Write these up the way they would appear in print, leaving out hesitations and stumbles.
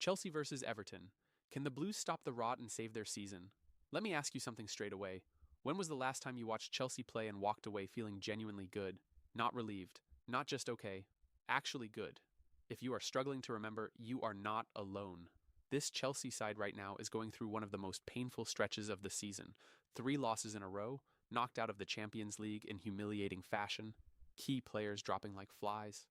Chelsea versus Everton. Can the Blues stop the rot and save their season? Let me ask you something straight away. When was the last time you watched Chelsea play and walked away feeling genuinely good? Not relieved, not just okay, actually good. If you are struggling to remember, you are not alone. This Chelsea side right now is going through one of the most painful stretches of the season. 3 losses in a row, knocked out of the Champions League in humiliating fashion, key players dropping like flies.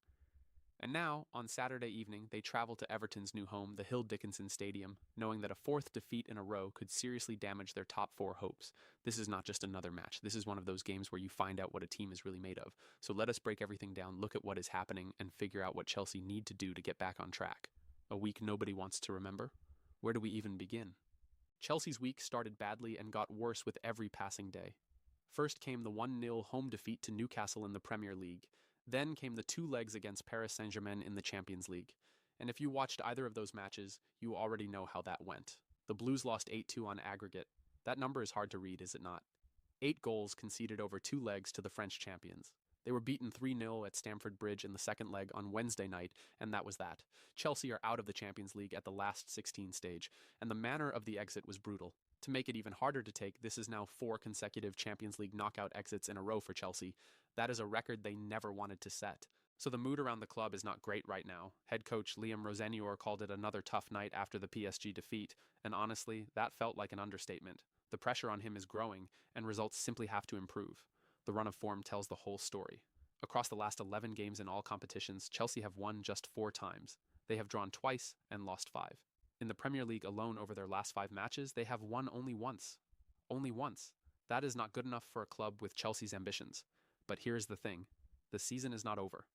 And now, on Saturday evening, they travel to Everton's new home, the Hill Dickinson Stadium, knowing that a 4th defeat in a row could seriously damage their top 4 hopes. This is not just another match. This is one of those games where you find out what a team is really made of. So let us break everything down, look at what is happening, and figure out what Chelsea need to do to get back on track. A week nobody wants to remember? Where do we even begin? Chelsea's week started badly and got worse with every passing day. First came the 1-0 home defeat to Newcastle in the Premier League. Then came the 2 legs against Paris Saint-Germain in the Champions League. And if you watched either of those matches, you already know how that went. The Blues lost 8-2 on aggregate. That number is hard to read, is it not? 8 goals conceded over 2 legs to the French champions. They were beaten 3-0 at Stamford Bridge in the second leg on Wednesday night, and that was that. Chelsea are out of the Champions League at the last 16 stage, and the manner of the exit was brutal. To make it even harder to take, this is now 4 consecutive Champions League knockout exits in a row for Chelsea. That is a record they never wanted to set. So the mood around the club is not great right now. Head coach Liam Rosenior called it another tough night after the PSG defeat, and honestly, that felt like an understatement. The pressure on him is growing, and results simply have to improve. The run of form tells the whole story. Across the last 11 games in all competitions, Chelsea have won just 4 times. They have drawn twice and lost 5. In the Premier League alone over their last 5 matches, they have won only once. Only once. That is not good enough for a club with Chelsea's ambitions. But here's the thing. The season is not over.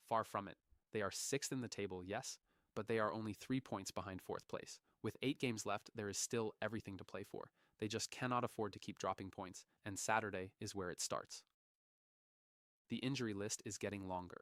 Far from it. They are 6th in the table, yes, but they are only 3 points behind 4th place. With 8 games left, there is still everything to play for. They just cannot afford to keep dropping points, and Saturday is where it starts. The injury list is getting longer.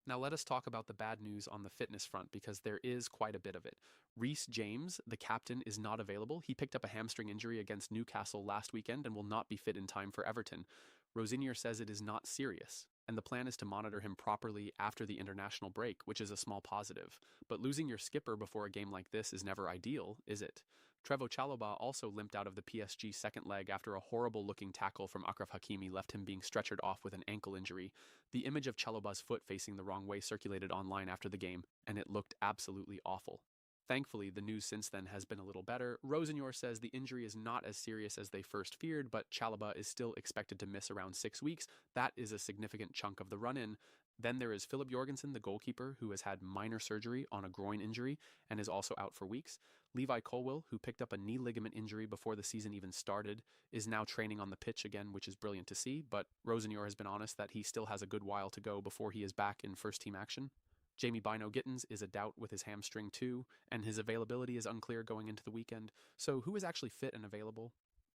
Now let us talk about the bad news on the fitness front because there is quite a bit of it. Reece James, the captain, is not available. He picked up a hamstring injury against Newcastle last weekend and will not be fit in time for Everton. Rosenior says it is not serious, and the plan is to monitor him properly after the international break, which is a small positive. But losing your skipper before a game like this is never ideal, is it? Trevoh Chalobah also limped out of the PSG second leg after a horrible-looking tackle from Achraf Hakimi left him being stretchered off with an ankle injury. The image of Chalobah's foot facing the wrong way circulated online after the game, and it looked absolutely awful. Thankfully, the news since then has been a little better. Rosenior says the injury is not as serious as they first feared, but Chalobah is still expected to miss around 6 weeks. That is a significant chunk of the run-in. Then there is Philip Jorgensen, the goalkeeper, who has had minor surgery on a groin injury and is also out for weeks. Levi Colwill, who picked up a knee ligament injury before the season even started, is now training on the pitch again, which is brilliant to see, but Rosenior has been honest that he still has a good while to go before he is back in first-team action. Jamie Bino-Gittens is a doubt with his hamstring too, and his availability is unclear going into the weekend. So who is actually fit and available?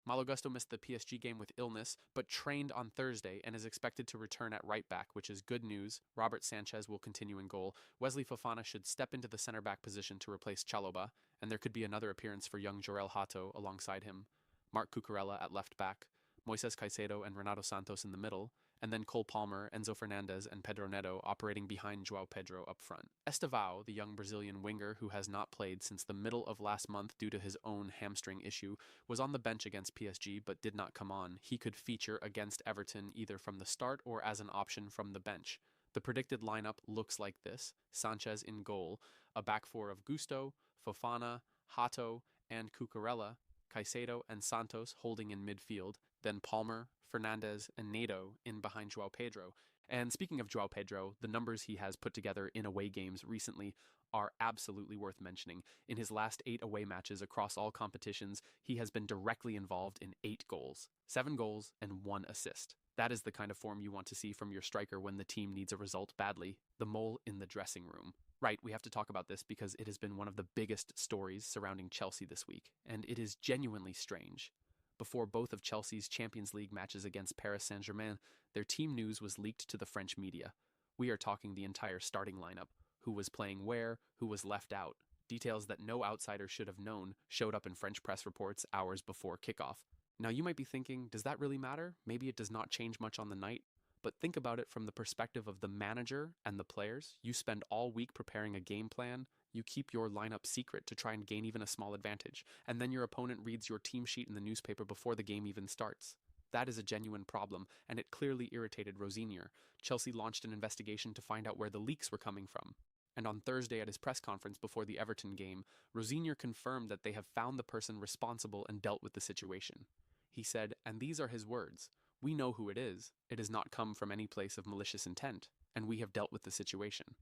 Malo Gusto missed the PSG game with illness, but trained on Thursday and is expected to return at right back, which is good news. Robert Sanchez will continue in goal. Wesley Fofana should step into the center back position to replace Chalobah, and there could be another appearance for young Jorel Hato alongside him. Marc Cucurella at left back, Moises Caicedo and Renato Santos in the middle, and then Cole Palmer, Enzo Fernandez, and Pedro Neto operating behind João Pedro up front. Estevao, the young Brazilian winger who has not played since the middle of last month due to his own hamstring issue, was on the bench against PSG but did not come on. He could feature against Everton either from the start or as an option from the bench. The predicted lineup looks like this: Sanchez in goal, a back four of Gusto, Fofana, Hato, and Cucurella, Caicedo and Santos holding in midfield, then Palmer, Fernandez, and Neto in behind João Pedro. And speaking of João Pedro, the numbers he has put together in away games recently are absolutely worth mentioning. In his last 8 away matches across all competitions, he has been directly involved in 8 goals, 7 goals, and 1 assist. That is the kind of form you want to see from your striker when the team needs a result badly. The mole in the dressing room. Right, we have to talk about this because it has been one of the biggest stories surrounding Chelsea this week, and it is genuinely strange. Before both of Chelsea's Champions League matches against Paris Saint-Germain, their team news was leaked to the French media. We are talking the entire starting lineup, who was playing where, who was left out. Details that no outsider should have known showed up in French press reports hours before kickoff. Now you might be thinking, does that really matter? Maybe it does not change much on the night. But think about it from the perspective of the manager and the players. You spend all week preparing a game plan, You keep your lineup secret to try and gain even a small advantage, and then your opponent reads your team sheet in the newspaper before the game even starts. That is a genuine problem, and it clearly irritated Rosenior. Chelsea launched an investigation to find out where the leaks were coming from. And on Thursday at his press conference before the Everton game, Rosenior confirmed that they have found the person responsible and dealt with the situation. He said, and these are his words, "We know who it is. It has not come from any place of malicious intent, and we have dealt with the situation."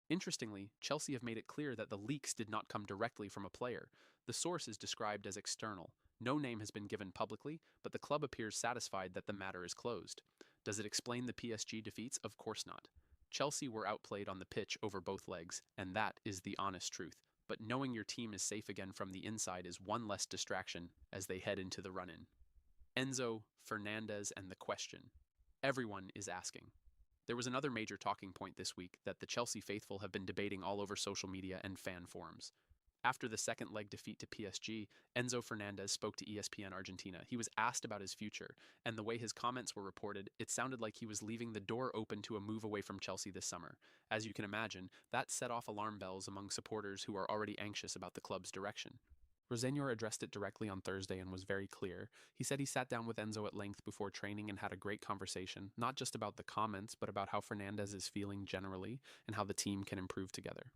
Interestingly, Chelsea have made it clear that the leaks did not come directly from a player. The source is described as external. No name has been given publicly, but the club appears satisfied that the matter is closed. Does it explain the PSG defeats? Of course not. Chelsea were outplayed on the pitch over both legs, and that is the honest truth. But knowing your team is safe again from the inside is one less distraction as they head into the run-in. Enzo, Fernandez, and the question. Everyone is asking. There was another major talking point this week that the Chelsea faithful have been debating all over social media and fan forums. After the second leg defeat to PSG, Enzo Fernandez spoke to ESPN Argentina. He was asked about his future, and the way his comments were reported, it sounded like he was leaving the door open to a move away from Chelsea this summer. As you can imagine, that set off alarm bells among supporters who are already anxious about the club's direction. Rosenior addressed it directly on Thursday and was very clear. He said he sat down with Enzo at length before training and had a great conversation, not just about the comments, but about how Fernandez is feeling generally and how the team can improve together.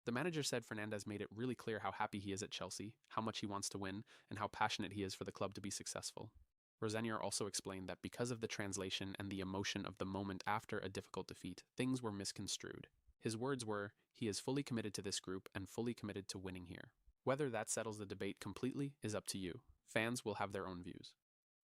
The manager said Fernandez made it really clear how happy he is at Chelsea, how much he wants to win, and how passionate he is for the club to be successful. Rosenior also explained that because of the translation and the emotion of the moment after a difficult defeat, things were misconstrued. His words were, "He is fully committed to this group and fully committed to winning here." Whether that settles the debate completely is up to you. Fans will have their own views.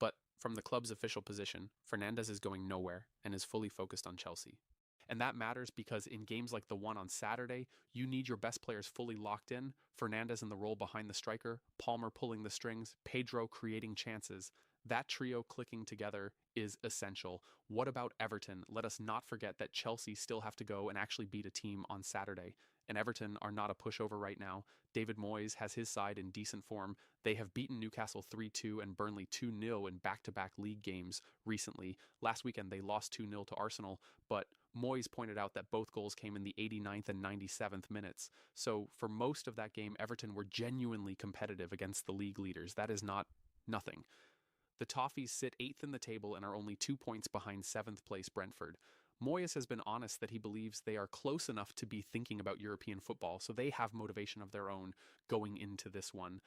But from the club's official position, Fernandez is going nowhere and is fully focused on Chelsea. And that matters because in games like the one on Saturday, you need your best players fully locked in, Fernandez in the role behind the striker, Palmer pulling the strings, Pedro creating chances. That trio clicking together is essential. What about Everton? Let us not forget that Chelsea still have to go and actually beat a team on Saturday. And Everton are not a pushover right now. David Moyes has his side in decent form. They have beaten Newcastle 3-2 and Burnley 2-0 in back-to-back league games recently. Last weekend they lost 2-0 to Arsenal, but Moyes pointed out that both goals came in the 89th and 97th minutes. So for most of that game, Everton were genuinely competitive against the league leaders. That is not nothing. The Toffees sit 8th in the table and are only 2 points behind 7th place Brentford. Moyes has been honest that he believes they are close enough to be thinking about European football, so they have motivation of their own going into this one.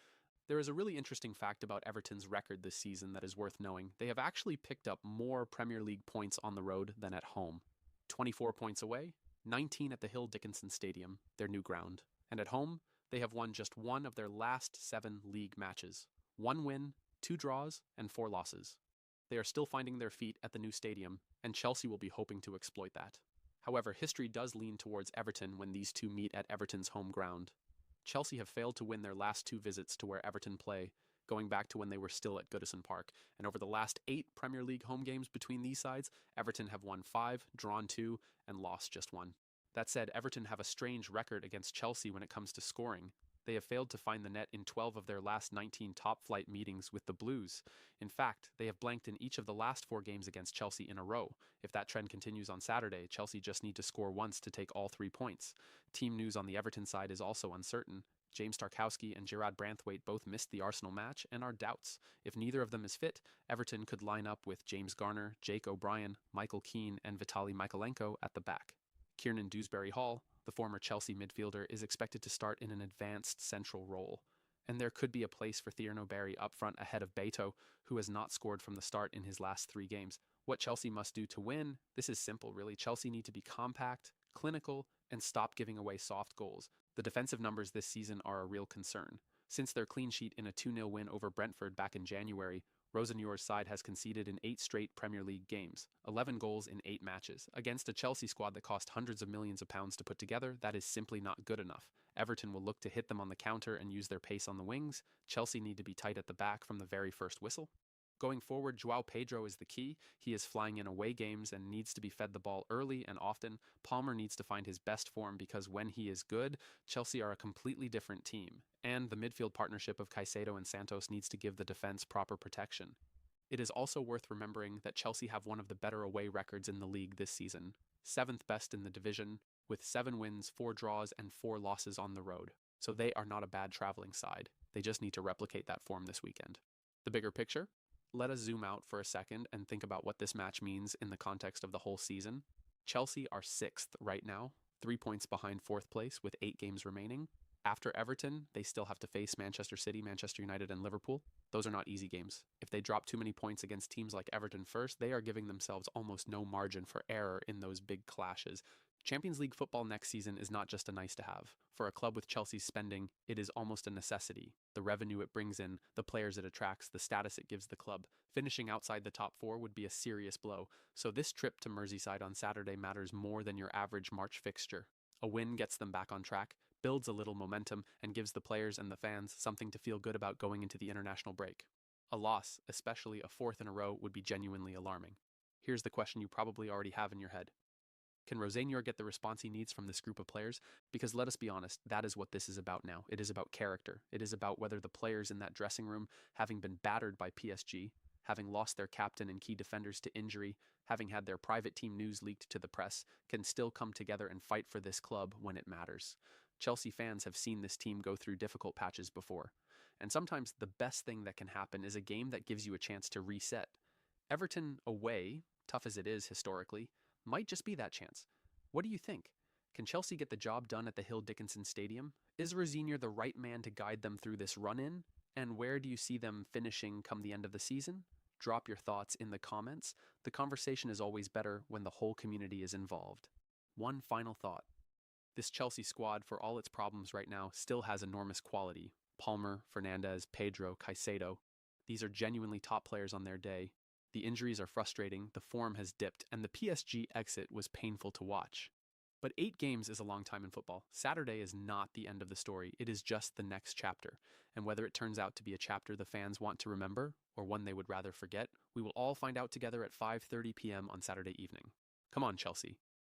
There is a really interesting fact about Everton's record this season that is worth knowing. They have actually picked up more Premier League points on the road than at home. 24 points away, 19 at the Hill Dickinson Stadium, their new ground. And at home, they have won just one of their last 7 league matches. 1 win, 2 draws, and 4 losses. They are still finding their feet at the new stadium, and Chelsea will be hoping to exploit that. However, history does lean towards Everton when these two meet at Everton's home ground. Chelsea have failed to win their last 2 visits to where Everton play, going back to when they were still at Goodison Park, and over the last 8 Premier League home games between these sides, Everton have won 5, drawn 2, and lost just 1. That said, Everton have a strange record against Chelsea when it comes to scoring. They have failed to find the net in 12 of their last 19 top-flight meetings with the Blues. In fact, they have blanked in each of the last 4 games against Chelsea in a row. If that trend continues on Saturday, Chelsea just need to score once to take all 3 points. Team news on the Everton side is also uncertain. James Tarkowski and Gerard Branthwaite both missed the Arsenal match and are doubts. If neither of them is fit, Everton could line up with James Garner, Jake O'Brien, Michael Keane, and Vitaly Mykolenko at the back. Kiernan Dewsbury-Hall, the former Chelsea midfielder, is expected to start in an advanced central role. And there could be a place for Thierno Barry up front ahead of Beto, who has not scored from the start in his last 3 games. What Chelsea must do to win? This is simple, really. Chelsea need to be compact, clinical, and stop giving away soft goals. The defensive numbers this season are a real concern. Since their clean sheet in a 2-0 win over Brentford back in January, Rosenior's side has conceded in 8 straight Premier League games, 11 goals in 8 matches. Against a Chelsea squad that cost hundreds of millions of pounds to put together, that is simply not good enough. Everton will look to hit them on the counter and use their pace on the wings. Chelsea need to be tight at the back from the very first whistle. Going forward, João Pedro is the key. He is flying in away games and needs to be fed the ball early and often. Palmer needs to find his best form because when he is good, Chelsea are a completely different team. And the midfield partnership of Caicedo and Santos needs to give the defense proper protection. It is also worth remembering that Chelsea have one of the better away records in the league this season. 7th best in the division, with 7 wins, 4 draws, and 4 losses on the road. So they are not a bad traveling side. They just need to replicate that form this weekend. The bigger picture? Let us zoom out for a second and think about what this match means in the context of the whole season. Chelsea are 6th right now, 3 points behind 4th place with 8 games remaining. After Everton, they still have to face Manchester City, Manchester United, and Liverpool. Those are not easy games. If they drop too many points against teams like Everton first, they are giving themselves almost no margin for error in those big clashes. Champions League football next season is not just a nice to have. For a club with Chelsea's spending, it is almost a necessity. The revenue it brings in, the players it attracts, the status it gives the club. Finishing outside the top 4 would be a serious blow. So this trip to Merseyside on Saturday matters more than your average March fixture. A win gets them back on track, builds a little momentum, and gives the players and the fans something to feel good about going into the international break. A loss, especially a 4th in a row, would be genuinely alarming. Here's the question you probably already have in your head. Can Rosenior get the response he needs from this group of players? Because let us be honest, that is what this is about now. It is about character. It is about whether the players in that dressing room, having been battered by PSG, having lost their captain and key defenders to injury, having had their private team news leaked to the press, can still come together and fight for this club when it matters. Chelsea fans have seen this team go through difficult patches before. And sometimes the best thing that can happen is a game that gives you a chance to reset. Everton away, tough as it is historically, might just be that chance. What do you think? Can Chelsea get the job done at the Hill Dickinson Stadium? Is Rosenior the right man to guide them through this run-in? And where do you see them finishing come the end of the season? Drop your thoughts in the comments. The conversation is always better when the whole community is involved. One final thought. This Chelsea squad, for all its problems right now, still has enormous quality. Palmer, Fernandes, Pedro, Caicedo. These are genuinely top players on their day. The injuries are frustrating, the form has dipped, and the PSG exit was painful to watch. But 8 games is a long time in football. Saturday is not the end of the story, it is just the next chapter. And whether it turns out to be a chapter the fans want to remember, or one they would rather forget, we will all find out together at 5:30 p.m. on Saturday evening. Come on, Chelsea.